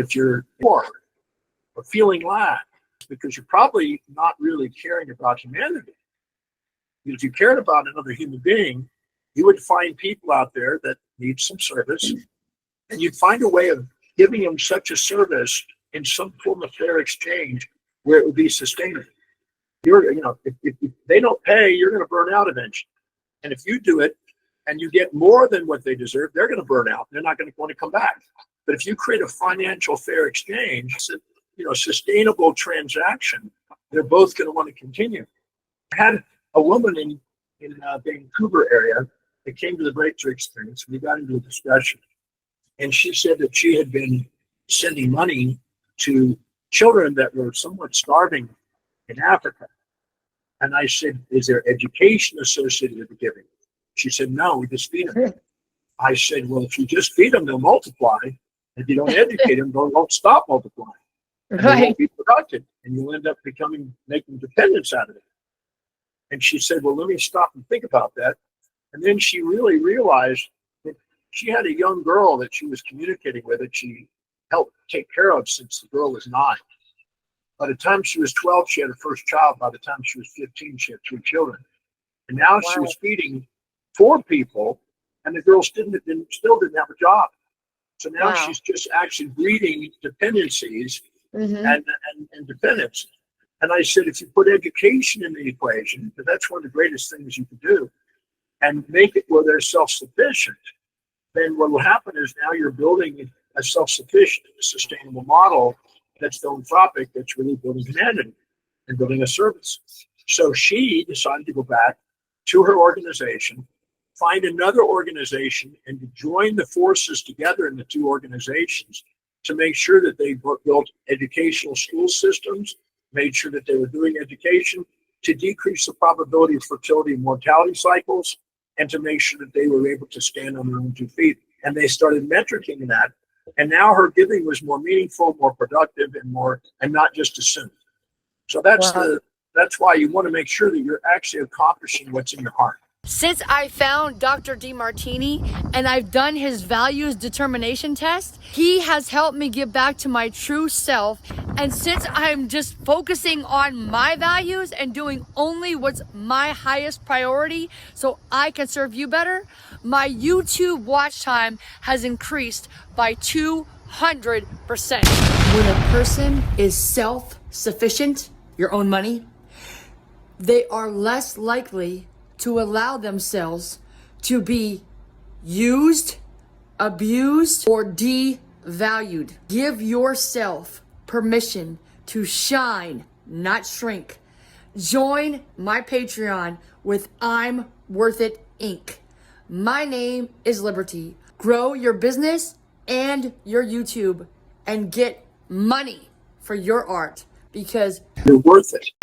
If you're bored or feeling lack, it's because you're probably not really caring about humanity. If you cared about another human being, you would find people out there that need some service, and you'd find a way of giving them such a service in some form of fair exchange where it would be sustainable. If they don't pay, you're going to burn out eventually. And if you do it and you get more than what they deserve, they're going to burn out. They're not going to want to come back. But if you create a financial fair exchange, sustainable transaction, they're both going to want to continue. I had a woman in Vancouver area that came to the breakthrough experience. We got into a discussion, and she said that she had been sending money to children that were somewhat starving in Africa. And I said, is there education associated with the giving? She said, no, we just feed them. I said, well, if you just feed them, they'll multiply. If you don't educate them, they won't stop multiplying. And they won't be productive. And you'll end up making dependence out of it. And she said, well, let me stop and think about that. And then she really realized that she had a young girl that she was communicating with that she helped take care of since the girl was 9. By the time she was 12, she had her first child. By the time she was 15, she had 3 children. And now she was feeding 4 people, and the girl still didn't have a job. So now she's just actually breeding dependencies and dependence. And I said, if you put education in the equation, that's one of the greatest things you can do, and make it where they're self-sufficient, then what will happen is now you're building a self-sufficient, sustainable model that's philanthropic, that's really building humanity and building a service. So she decided to go back to her organization, find another organization, and to join the forces together in the 2 organizations to make sure that they built educational school systems, made sure that they were doing education to decrease the probability of fertility and mortality cycles, and to make sure that they were able to stand on their own 2 feet. And they started metricing that. And now her giving was more meaningful, more productive, and not just assumed. So that's why you want to make sure that you're actually accomplishing what's in your heart. Since I found Dr. Demartini and I've done his values determination test, he has helped me get back to my true self. And since I'm just focusing on my values and doing only what's my highest priority so I can serve you better, my YouTube watch time has increased by 200%. When a person is self-sufficient, your own money, they are less likely to allow themselves to be used, abused, or devalued. Give yourself permission to shine, not shrink. Join my Patreon with I'm Worth It, Inc. My name is Liberty. Grow your business and your YouTube and get money for your art because you're worth it.